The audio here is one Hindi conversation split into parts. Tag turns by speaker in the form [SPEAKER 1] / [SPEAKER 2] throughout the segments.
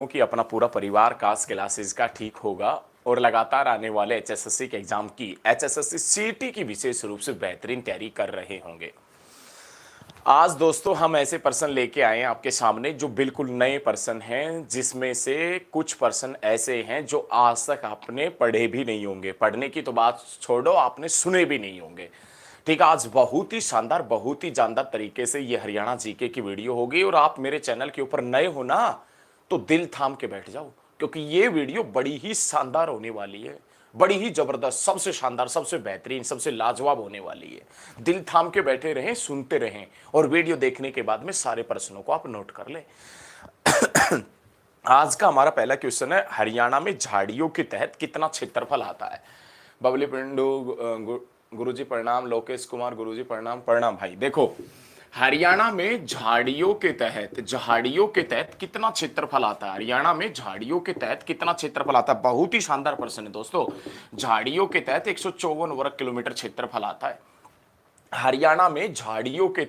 [SPEAKER 1] कि अपना पूरा परिवार कास्ट क्लासेस का ठीक होगा और लगातार आने वाले एचएसएससी के एग्जाम की एचएसएससी सीटी की विशेष रूप से बेहतरीन तैयारी कर रहे होंगे। आज दोस्तों हम ऐसे पर्सन लेके आए हैं आपके सामने जो बिल्कुल नए पर्सन हैं, जिसमें से कुछ पर्सन ऐसे हैं जो आज तक आपने पढ़े भी नहीं होंगे, पढ़ने की तो बात छोड़ो आपने सुने भी नहीं होंगे। ठीक है, आज बहुत ही शानदार बहुत ही जानदार तरीके से ये हरियाणा जीके की वीडियो होगी और आप मेरे चैनल के ऊपर नए हो ना तो दिल थाम के बैठ जाओ, क्योंकि ये वीडियो बड़ी ही शानदार होने वाली है, बड़ी ही जबरदस्त, सबसे शानदार, सबसे बेहतरीन, सबसे लाजवाब होने वाली है। दिल थाम के बैठे रहें, सुनते रहें और वीडियो देखने के बाद में सारे प्रश्नों को आप नोट कर लें। आज का हमारा पहला क्वेश्चन है, हरियाणा में झाड़ियों के तहत कितना क्षेत्रफल आता है? बबली पिंडू गुरुजी प्रणाम, लोकेश कुमार गुरुजी प्रणाम। प्रणाम भाई। देखो, हरियाणा में झाड़ियों के तहत कितना क्षेत्रफल आता है? हरियाणा में झाड़ियों के तहत कितना क्षेत्रफल आता है? बहुत ही शानदार प्रश्न है दोस्तों। झाड़ियों के तहत 154 वर्ग किलोमीटर क्षेत्रफल आता है। हरियाणा में झाड़ियों के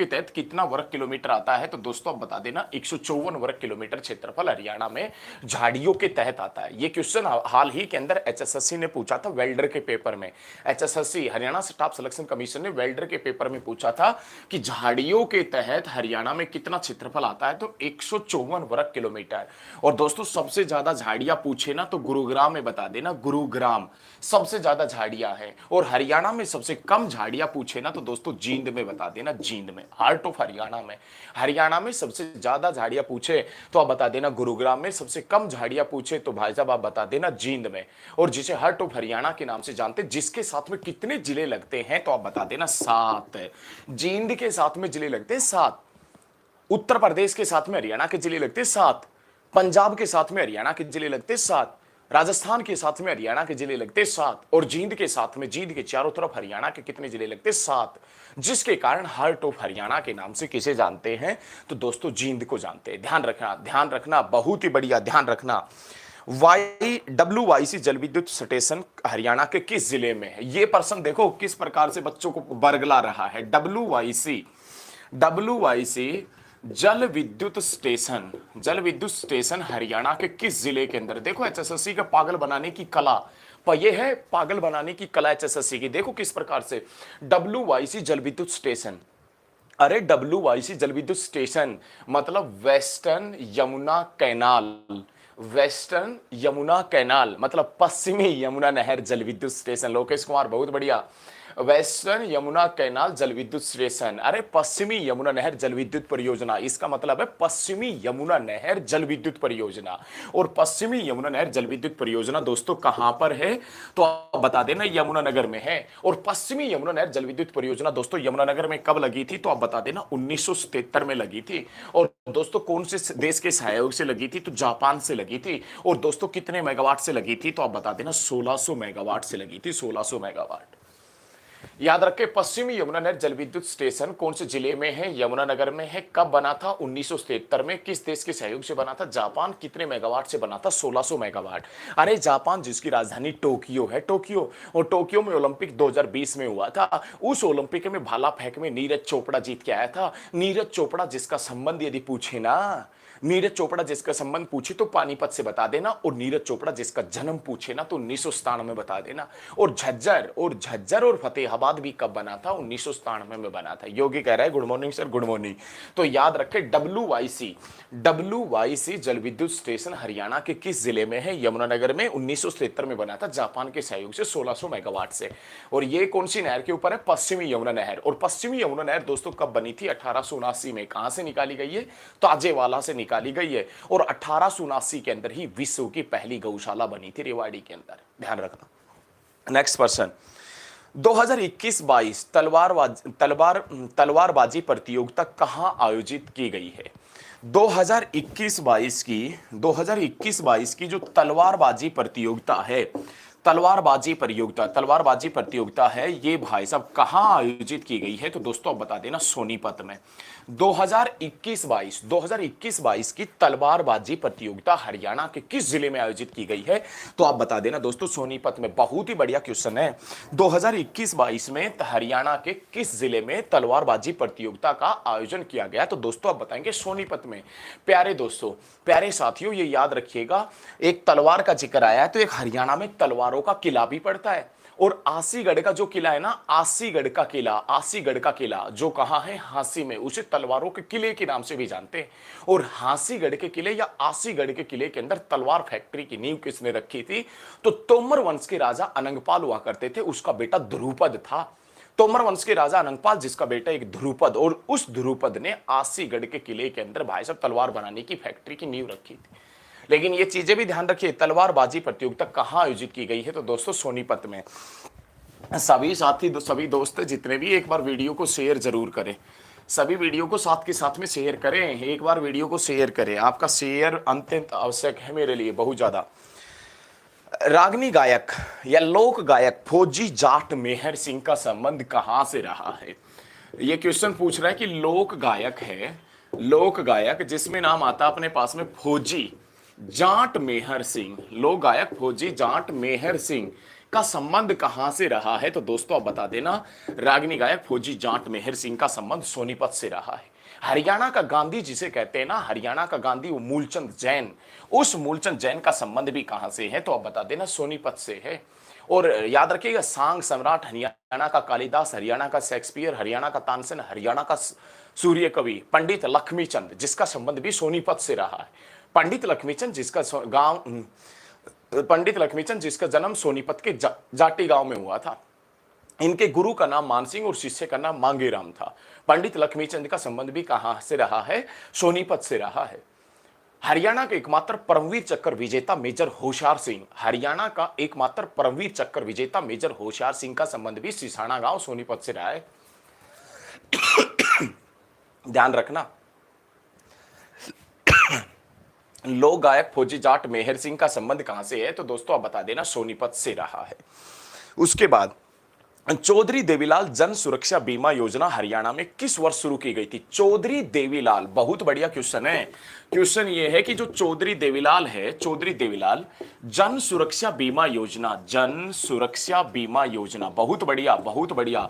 [SPEAKER 1] तहत कितना वर्ग किलोमीटर आता है? तो दोस्तों आप बता देना, 154 वर्ग किलोमीटर क्षेत्रफल हरियाणा में झाड़ियों के तहत आता है। ये क्वेश्चन हाल ही के अंदर एचएसएससी ने पूछा था वेल्डर के पेपर में। HSSC Haryana staff selection commission ने वेल्डर के पेपर में पूछा था कि झाड़ियों के तहत हरियाणा में कितना क्षेत्रफल आता है, तो 154 वर्ग किलोमीटर। और दोस्तों सबसे ज्यादा झाड़ियां पूछे ना तो गुरुग्राम में बता देना, गुरुग्राम सबसे ज्यादा झाड़ियां हैं। और हरियाणा में सबसे कम झाड़ियां पूछे ना तो दोस्तों जींद में बता देना, जींद में, हार्ट ऑफ हरियाणा में। हरियाणा में सबसे ज्यादा झाड़ियां पूछे तो आप बता देना गुरुग्राम में, सबसे कम झाड़ियां पूछे तो भाई साहब आप बता देना जींद में। और जिसे हार्ट ऑफ हरियाणा के नाम से जानते, जिसके साथ में कितने जिले लगते हैं तो आप बता देना 7। जींद के साथ में जिले लगते हैं 7, उत्तर प्रदेश के साथ में हरियाणा के जिले लगते 7, पंजाब के साथ में हरियाणा के जिले लगते 7, राजस्थान के साथ में हरियाणा के जिले लगते 7 और जींद के साथ में, जींद के चारों तरफ हरियाणा के कितने जिले लगते 7, जिसके कारण हार्ट ऑफ हरियाणा के नाम से किसे जानते हैं? तो दोस्तों जींद को जानते हैं। ध्यान रखना, बहुत ही बढ़िया, ध्यान रखना। WYC जल विद्युत स्टेशन हरियाणा के किस जिले में है? ये प्रश्न देखो किस प्रकार से बच्चों को बरगला रहा है। WYC जल विद्युत स्टेशन हरियाणा के किस जिले के अंदर? देखो एचएसएससी का पागल बनाने की कला, पर यह है पागल बनाने की कला एचएसएससी की। देखो किस प्रकार से WYC जल विद्युत स्टेशन, अरे WYC जल विद्युत स्टेशन मतलब वेस्टर्न यमुना कैनाल मतलब पश्चिमी यमुना नहर जल विद्युत स्टेशन। लोकेश कुमार बहुत बढ़िया। वेस्टर्न यमुना कैनाल जल विद्युत स्टेशन, अरे पश्चिमी यमुना नहर जल विद्युत परियोजना, इसका मतलब है पश्चिमी यमुना नहर जल विद्युत परियोजना। और पश्चिमी यमुना नहर जल विद्युत परियोजना दोस्तों कहां पर है? तो आप बता देना यमुनानगर में है। और पश्चिमी यमुना नहर जल विद्युत परियोजना दोस्तों यमुनानगर में कब लगी थी? तो आप बता देना 1977 में लगी थी। और दोस्तों कौन से देश के सहयोग से लगी थी? तो जापान से लगी थी। और दोस्तों कितने मेगावाट से लगी थी? तो आप बता देना 1600 मेगावाट से लगी थी, 1600 मेगावाट। याद रखें, पश्चिमी यमुना नहर जल विद्युत स्टेशन कौन से जिले में है? यमुनानगर में है। कब बना था? 1973 में। किस देश के सहयोग से बना था? जापान। कितने मेगावाट से बना था? 1600 मेगावाट। अरे जापान जिसकी राजधानी टोक्यो है, टोक्यो। और टोक्यो में ओलंपिक 2020 में हुआ था। उस ओलंपिक में भाला फेंक में नीरज चोपड़ा जीत के आया था। नीरज चोपड़ा जिसका संबंध यदि पूछे ना, नीरज चोपड़ा जिसका संबंध पूछे तो पानीपत से बता देना। और नीरज चोपड़ा जिसका जन्म पूछे ना तो 1997 में बता देना। और झज्जर और फतेहाबाद भी कब बना था? 1997 में बना था। योगी कह रहा है good morning sir, good morning. तो याद रखे WYC जल विद्युत स्टेशन हरियाणा के किस जिले में है? यमुनानगर में। 1973 में बना था जापान के सहयोग से 1600 मेगावाट से। और ये कौन सी नहर के ऊपर है? पश्चिमी यमुना नहर। और पश्चिमी यमुना नहर दोस्तों कब बनी थी? 1879 में। कहां से निकाली गई है? ताजेवाला से निकाली गई है। और 1879 के अंदर ही विश्व की पहली गौशाला बनी थी रेवाड़ी के अंदर। ध्यान रखना। नेक्स्ट पर्सन, 2021-22 तलवारबाजी प्रतियोगिता कहां आयोजित की गई है? 2021-22 की जो तलवारबाजी प्रतियोगिता है, तलवारबाजी प्रतियोगिता है, ये भाई साहब कहाँ आयोजित की गई है? तो दोस्तों आप बता देना सोनीपत में। 2021-22 की तलवारबाजी प्रतियोगिता हरियाणा के किस जिले में आयोजित की गई है? तो आप बता देना दोस्तों सोनीपत में। बहुत ही बढ़िया क्वेश्चन है। 2021-22 में हरियाणा के किस जिले में तलवारबाजी प्रतियोगिता का आयोजन किया गया? तो दोस्तों आप बताएंगे सोनीपत में। प्यारे दोस्तों, प्यारे साथियों, ये याद रखिएगा, एक तलवार का जिक्र आया है तो एक हरियाणा में तलवारों का किला भी पड़ता है। और आसीगढ़ का जो किला है ना, आसीगढ़ का किला जो कहां है? हांसी में, उसे तलवारों के किले के नाम से भी जानते हैं। और हांसीगढ़ के किले या आसीगढ़ के किले के अंदर तलवार फैक्ट्री की नींव किसने रखी थी? तो तोमर वंश के राजा अनंगपाल हुआ करते थे, उसका बेटा ध्रुपद था। तोमर वंश के राजा अनंगपाल, जिसका बेटा एक ध्रुपद, और उस ध्रुपद ने आसीगढ़ के किले के अंदर भाई साहब तलवार बनाने की फैक्ट्री की नींव रखी थी। लेकिन ये चीजें भी ध्यान रखिए, तलवारबाजी प्रतियोगिता कहां आयोजित की गई है? तो दोस्तों सोनीपत में। सभी साथी, सभी दोस्त जितने भी, एक बार वीडियो को शेयर जरूर करें। सभी वीडियो को साथ के साथ में शेयर करें। एक बार वीडियो को शेयर करें, आपका शेयर अत्यंत आवश्यक है मेरे लिए, बहुत ज्यादा। रागनी गायक या लोक गायक फौजी जाट मेहर सिंह का संबंध कहां से रहा है? ये क्वेश्चन पूछ रहा है कि लोक गायक है, लोक गायक जिसमें नाम आता अपने पास में फौजी जाट मेहर सिंह, लोक गायक फौजी जाट मेहर सिंह का संबंध कहां से रहा है? तो दोस्तों आप बता देना, रागनी गायक फौजी जाट मेहर सिंह का संबंध सोनीपत से रहा है। हरियाणा का गांधी जिसे कहते हैं ना, हरियाणा का गांधी, वो मूलचंद जैन, उस मूलचंद जैन का संबंध भी कहां से है? तो आप बता देना सोनीपत से है। और याद रखिएगा, सांग सम्राट हरियाणा का कालिदास, हरियाणा का शेक्सपियर, हरियाणा का तानसेन, हरियाणा का सूर्य कवि पंडित लक्ष्मीचंद, जिसका संबंध भी सोनीपत से रहा है। पंडित लक्ष्मीचंद जिसका जन्म सोनीपत के जाटी गांव में हुआ था। इनके गुरु का नाम मानसिंह और शिष्य का नाम मांगेराम था। पंडित लक्ष्मीचंद का संबंध भी कहां से रहा है? सोनीपत से रहा है। हरियाणा के एकमात्र परमवीर चक्र विजेता मेजर होशियार सिंह, हरियाणा का एकमात्र परमवीर चक्र विजेता मेजर होशियार सिंह का संबंध भी सिसाना गांव सोनीपत से रहा है। ध्यान रखना, लोक गायक फौजी जाट मेहर सिंह का संबंध कहां से है? तो दोस्तों आप बता देना सोनीपत से रहा है। उसके बाद चौधरी देवीलाल जन सुरक्षा बीमा योजना हरियाणा में किस वर्ष शुरू की गई थी? चौधरी देवीलाल, बहुत बढ़िया क्वेश्चन है। क्वेश्चन ये है कि जो चौधरी देवीलाल है, चौधरी देवीलाल जन सुरक्षा बीमा योजना, जन सुरक्षा बीमा योजना, बहुत बढ़िया, बहुत बढ़िया।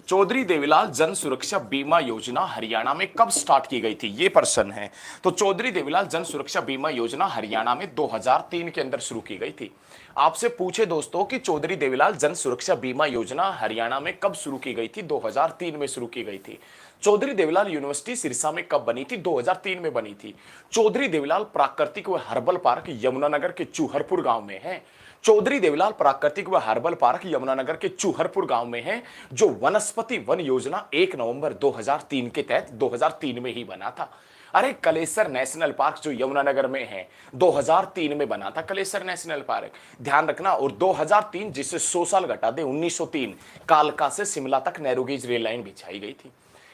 [SPEAKER 1] चौधरी देवीलाल जन सुरक्षा बीमा योजना हरियाणा में कब स्टार्ट की गई थी? ये प्रश्न है। तो चौधरी देवीलाल जन सुरक्षा बीमा योजना हरियाणा में 2003 के अंदर शुरू की गई थी। आपसे पूछे दोस्तों कि चौधरी देवीलाल जन सुरक्षा बीमा योजना हरियाणा में कब शुरू की गई थी? 2003 में शुरू की गई थी। चौधरी देवीलाल यूनिवर्सिटी सिरसा में कब बनी थी? 2003 में बनी थी। चौधरी देवीलाल प्राकृतिक व हर्बल पार्क यमुनानगर के चूहरपुर गांव में है। चौधरी देवीलाल प्राकृतिक व हर्बल पार्क यमुनानगर के चूहरपुर गांव में है, जो वनस्पति वन योजना 1 नवंबर 2003 के तहत 2003 में ही बना था। अरे कलेसर नेशनल पार्क जो यमुनानगर में है, 2003 में बना था कलेसर नेशनल पार्क, ध्यान रखना। और 2003 जिससे 100 साल घटा दे, 1903 कालका से शिमला तक नैरोगेज रेल लाइन बिछाई गई थी।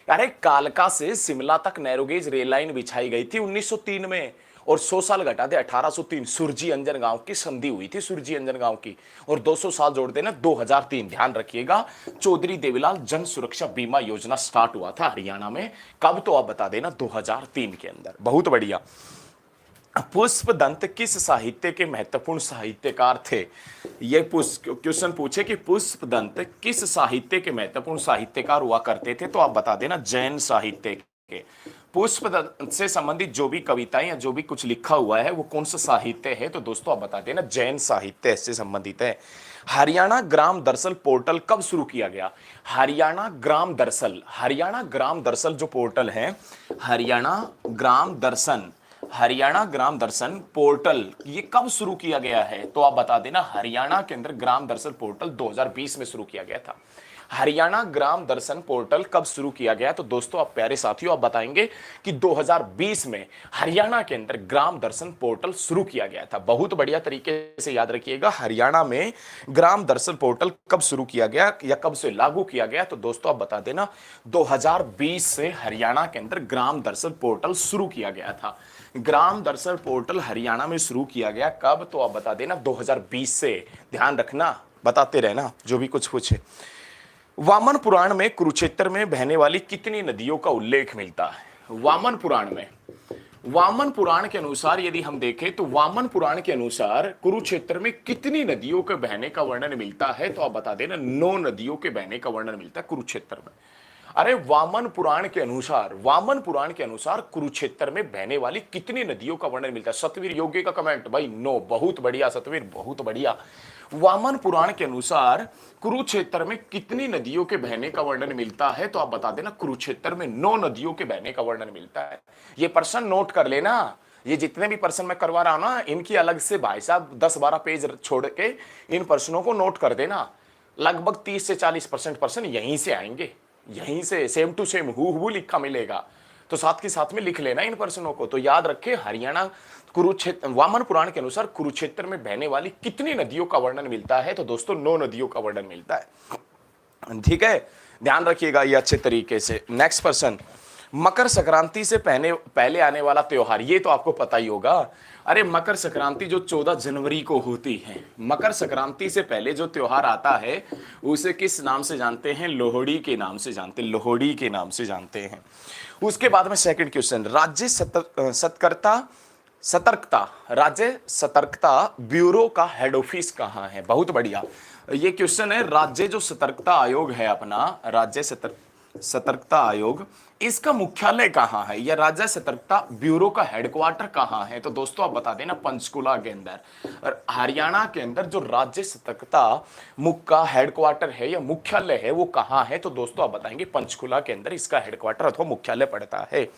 [SPEAKER 1] अरे कालका से शिमला तक नैरोगेज रेल लाइन बिछाई गई थी 1903 में, और 100 साल घटा दे 1803 सुरजी अंजन गांव की संधि हुई थी, सुरजी अंजन गांव की, और 200 साल जोड़ देना 2003। ध्यान रखिएगा, चौधरी देवीलाल जन सुरक्षा बीमा योजना स्टार्ट हुआ था हरियाणा में कब? तो आप बता देना 2003 के अंदर। बहुत बढ़िया। पुष्पदंत किस साहित्य के महत्वपूर्ण साहित्यकार थे? ये क्वेश्चन पूछे कि पुष्पदंत किस साहित्य के महत्वपूर्ण साहित्यकार हुआ करते थे? तो आप बता देना जैन साहित्य के। पुष्पदंत से संबंधित जो भी कविताएं या जो भी कुछ लिखा हुआ है वो कौन सा साहित्य है? तो दोस्तों आप बता देना जैन साहित्य से संबंधित है। हरियाणा ग्राम दर्शन पोर्टल कब शुरू किया गया? हरियाणा ग्राम दर्शन जो पोर्टल है, हरियाणा ग्राम दर्शन पोर्टल, ये कब शुरू किया गया है? तो आप बता देना हरियाणा के अंदर ग्राम दर्शन पोर्टल 2020 में शुरू किया गया था। हरियाणा ग्राम दर्शन पोर्टल कब शुरू किया गया? तो दोस्तों आप प्यारे साथियों आप बताएंगे कि 2020 में हरियाणा के अंदर ग्राम दर्शन पोर्टल शुरू किया गया था। बहुत बढ़िया तरीके से याद रखिएगा, हरियाणा में ग्राम दर्शन पोर्टल कब शुरू किया गया या कब से लागू किया गया? तो दोस्तों आप बता देना 2020 से हरियाणा के अंदर ग्राम दर्शन पोर्टल शुरू किया गया था। ग्राम दर्शन पोर्टल हरियाणा में शुरू किया गया कब? तो आप बता देना 2020 से। ध्यान रखना, बताते रहना जो भी कुछ पूछे। वामन पुराण में कुरुक्षेत्र में बहने वाली कितनी नदियों का उल्लेख मिलता है? वामन पुराण में, वामन पुराण के अनुसार यदि हम देखें तो वामन पुराण के अनुसार कुरुक्षेत्र में कितनी नदियों के बहने का वर्णन मिलता है? तो आप बता देना 9 नदियों के बहने का वर्णन मिलता है कुरुक्षेत्र में। अरे वामन पुराण के अनुसार, वामन पुराण के अनुसार कुरुक्षेत्र में बहने वाली कितनी नदियों का वर्णन मिलता है? सतवीर योगी का कमेंट भाई 9, बहुत बढ़िया सतवीर, बहुत बढ़िया। वामन पुराण के अनुसार कुरुक्षेत्र में कितनी नदियों के बहने का वर्णन मिलता है? तो आप बता देना कुरुक्षेत्र में 9 नदियों के बहने का वर्णन मिलता है। ये प्रश्न नोट कर लेना, ये जितने भी प्रश्न मैं करवा रहा हूं ना, इनकी अलग से भाई साहब 10-12 पेज छोड़ के इन प्रश्नों को नोट कर देना। लगभग 30 से 40% प्रश्न यहीं से आएंगे, यहीं से सेम टू सेम हूबहू लिखा मिलेगा। तो साथ के साथ में लिख लेना इन प्रश्नों को। तो याद रखें, हरियाणा कुरुक्षेत्र, वामन पुराण के अनुसार कुरुक्षेत्र में बहने वाली कितनी नदियों का वर्णन मिलता है? तो दोस्तों 9 नदियों का वर्णन मिलता है। ठीक है, ध्यान रखिएगा ये अच्छे तरीके से। नेक्स्ट प्रश्न, मकर संक्रांति से पहले आने वाला त्योहार, ये तो आपको पता ही होगा। अरे मकर संक्रांति जो 14 जनवरी को होती है, मकर संक्रांति से पहले जो त्योहार आता है उसे किस नाम से जानते हैं? लोहड़ी के नाम से जानते हैं, लोहड़ी के नाम से जानते हैं। उसके बाद में सेकंड क्वेश्चन, राज्य सतर्कता ब्यूरो का हेड ऑफिस कहां है? बहुत बढ़िया, ये क्वेश्चन है। राज्य जो सतर्कता आयोग है अपना, राज्य सतर्कता आयोग, इसका मुख्यालय कहां है? या राज्य सतर्कता ब्यूरो का हेडक्वार्टर कहां है? तो दोस्तों आप बता देना पंचकुला के अंदर। और हरियाणा के अंदर जो राज्य सतर्कता मुख्य का हेडक्वार्टर है या मुख्यालय है वो कहां है? तो दोस्तों आप बताएंगे पंचकुला के अंदर इसका हेडक्वार्टर अथवा मुख्यालय पड़ता है।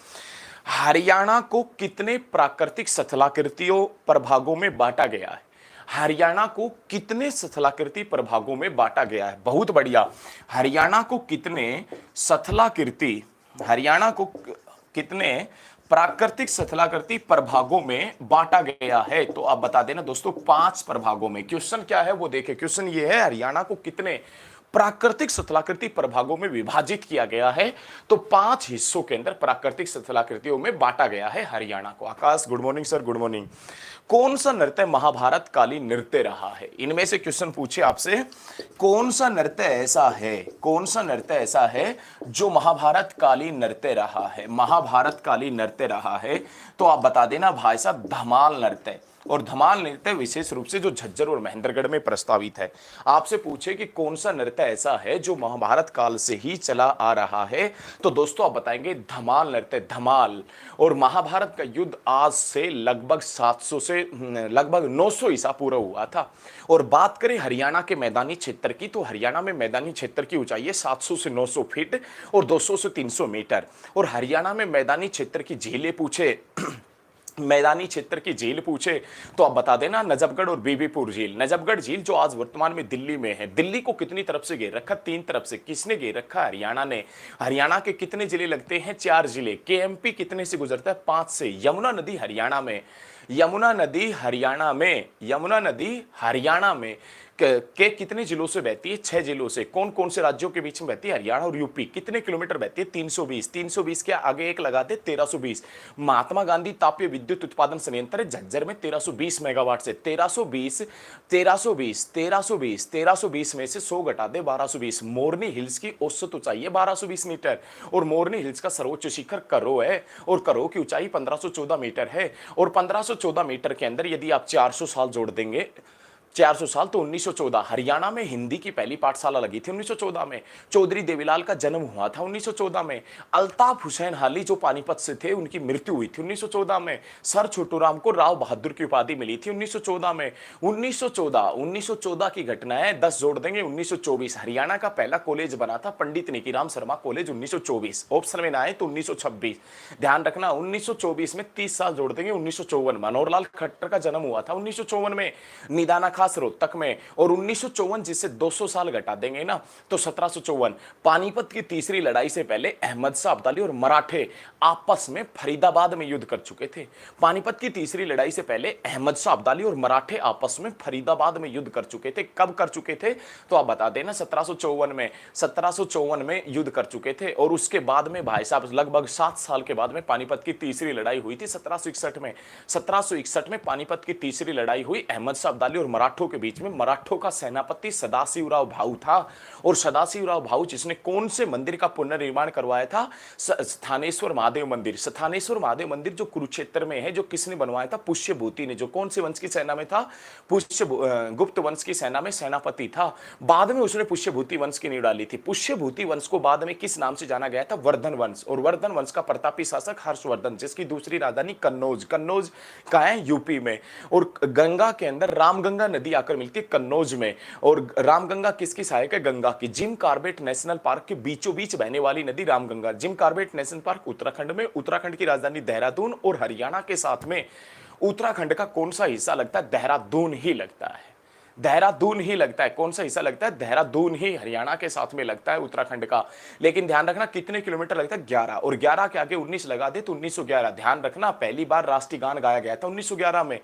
[SPEAKER 1] हरियाणा को कितने प्राकृतिक स्थलाकृतियों प्रभागों में बांटा गया है? हरियाणा को कितने स्थलाकृति प्रभागों में बांटा गया है? बहुत बढ़िया, हरियाणा को कितने प्राकृतिक स्थलाकृति प्रभागों में बांटा गया है? तो आप बता देना दोस्तों 5 प्रभागों में। क्वेश्चन क्या है वो देखें, क्वेश्चन ये है हरियाणा को कितने प्राकृतिक स्थलाकृति प्रभागों में विभाजित किया गया है? तो 5 हिस्सों के अंदर प्राकृतिक स्थलाकृतियों में बांटा गया है हरियाणा को। Akash good morning sir, good morning. कौन सा नृत्य महाभारत कालीन नृत्य रहा है? इनमें से क्वेश्चन पूछे आपसे, कौन सा नृत्य ऐसा है, कौन सा नृत्य ऐसा है जो महाभारत कालीन नृत्य रहा है? महाभारत कालीन नृत्य रहा है तो आप बता देना भाई साहब धमाल नृत्य। और धमाल नृत्य विशेष रूप से जो झज्जर और महेंद्रगढ़ में प्रस्तावित है। आपसे पूछे कि कौन सा नृत्य ऐसा है जो महाभारत काल से ही चला आ रहा है? तो दोस्तों आप बताएंगे धमाल नृत्य, धमाल। और महाभारत का युद्ध आज से लगभग 700 से लगभग 900 ईसा पूर्व हुआ था। और बात करें हरियाणा के मैदानी क्षेत्र की, तो हरियाणा में मैदानी क्षेत्र की ऊंचाई है 700 से 900 फीट और 200 से 300 मीटर। और हरियाणा में मैदानी क्षेत्र की झीलें पूछे मैदानी क्षेत्र की झील पूछे तो आप बता देना नजफगढ़ और बीबीपुर झील। नजफगढ़ झील जो आज वर्तमान में दिल्ली में है, दिल्ली को कितनी तरफ से घेर रखा? 3 तरफ से। किसने घेर रखा? हरियाणा ने। हरियाणा के कितने जिले लगते हैं? 4 जिले। केएमपी कितने से गुजरता है? 5 से। यमुना नदी हरियाणा में, यमुना नदी हरियाणा में, यमुना नदी हरियाणा में के कितने जिलों से बहती है? 6 जिलों से। कौन कौन से राज्यों के बीच में बहती है? हरियाणा और यूपी। कितने किलोमीटर बहती है? 320। 320 के आगे एक लगा दे 1320। महात्मा गांधी तापीय विद्युत उत्पादन संयंत्र है झज्जर में 1320 मेगावाट से। 1320 में से 100 घटा दे 1220। मोरनी हिल्स की औसत ऊंचाई है 1220 मीटर और मोरनी हिल्स का सर्वोच्च शिखर करो है और करो की ऊंचाई 1514 मीटर है। और 1514 मीटर के अंदर यदि आप 400 साल जोड़ देंगे, 400 साल तो 1914। हरियाणा में हिंदी की पहली पाठशाला लगी थी 1914 में। चौधरी देवीलाल का जन्म हुआ था 1914 में। अल्ताफ हुसैन हाली जो पानीपत से थे उनकी मृत्यु हुई थी 1914 में। सर छोटूराम को राव बहादुर की उपाधि मिली थी 1914 में। 1914 की घटना है, 10 जोड़ देंगे 1924। हरियाणा का पहला कॉलेज बना था पंडित निकीराम शर्मा कॉलेज 1924। ऑप्शन में ना आए तो 1926। ध्यान रखना 1924 में 30 साल जोड़ देंगे 1954। मनोहर लाल खट्टर का जन्म हुआ था 1954 में। निदाना खान खास रोहतक में, और 1954 जिससे 200 साल घटा देंगे ना तो 1754। पानीपत की तीसरी लड़ाई से पहले अहमद शाह अब्दाली और मराठे आपस में फरीदाबाद में युद्ध कर चुके थे। पानीपत की तीसरी लड़ाई से पहले अहमद शाह अब्दाली और मराठे आपस में फरीदाबाद में युद्ध कर चुके थे। कब कर चुके थे तो आप बता देना, 1754 में युद्ध कर चुके थे। और उसके बाद में भाई साहब लगभग 7 साल के बाद में पानीपत की तीसरी लड़ाई हुई थी 1761 में। 1761 में पानीपत की तीसरी लड़ाई हुई अहमद शाह अब्दाली और मराठों के बीच में। मराठों का सेनापति सदाशिवराव भाऊ था, और सदाशिवराव भाऊ जिसने कौन से मंदिर का पुनर्निर्माण करवाया था? स्थानेश्वर महादेव मंदिर। स्थानेश्वर महादेव मंदिर जो कुरुक्षेत्र में है, जो किसने बनवाया था? पुष्यभूति ने, जो कौन से वंश की सेना में था? गुप्त वंश की सेना में सेनापति था। बाद में उसने पुष्यभूति वंश की नींव डाली थी। पुष्यभूति वंश को बाद में किस नाम से जाना गया था? वर्धन वंश। और वर्धन वंश का प्रतापी शासक हर्षवर्धन, जिसकी दूसरी राजधानी कन्नौज। कन्नौज कहाँ है? यूपी में। और गंगा के अंदर रामगंगा नदी आकर मिलती है कन्नौज में। और रामगंगा किसकी सहायक है? गंगा की। जिम कॉर्बेट नेशनल पार्क के बीचों बीच बहने वाली नदी Ramganga. Jim Corbett national park Uttarakhand में। उत्तराखंड की राजधानी देहरादून, और हरियाणा के साथ में उत्तराखंड का कौन सा हिस्सा लगता है? देहरादून ही लगता है। देहरादून ही लगता है। कौन सा हिस्सा लगता है? देहरादून ही हरियाणा के साथ में लगता है, उत्तराखंड का। लेकिन ध्यान रखना कितने किलोमीटर लगता है? 11। और 11 के आगे 19 लगा दे तो 1911। ध्यान रखना पहली बार राष्ट्रीय गान गाया गया था 1911 में।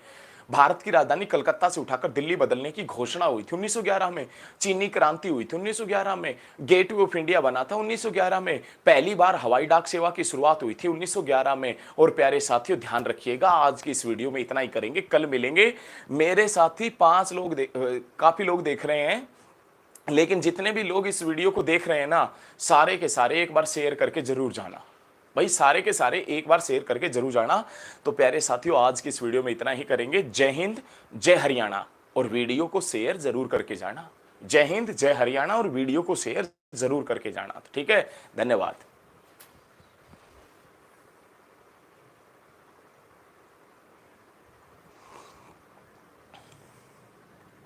[SPEAKER 1] भारत की राजधानी कलकत्ता से उठाकर दिल्ली बदलने की घोषणा हुई थी 1911 में। चीनी क्रांति हुई थी 1911 में। गेटवे ऑफ इंडिया बना था 1911 में। पहली बार हवाई डाक सेवा की शुरुआत हुई थी 1911 में। और प्यारे साथियों ध्यान रखिएगा, आज की इस वीडियो में इतना ही करेंगे, कल मिलेंगे। मेरे साथी 5 लोग काफी लोग देख रहे हैं, लेकिन जितने भी लोग इस वीडियो को देख रहे हैं ना, सारे के सारे एक बार शेयर करके जरूर जाना भाई, सारे के सारे एक बार शेयर करके जरूर जाना। तो प्यारे साथियों आज की इस वीडियो में इतना ही करेंगे। जय हिंद, जय हरियाणा, और वीडियो को शेयर जरूर करके जाना। जय हिंद, जय हरियाणा, और वीडियो को शेयर जरूर करके जाना। ठीक है, धन्यवाद।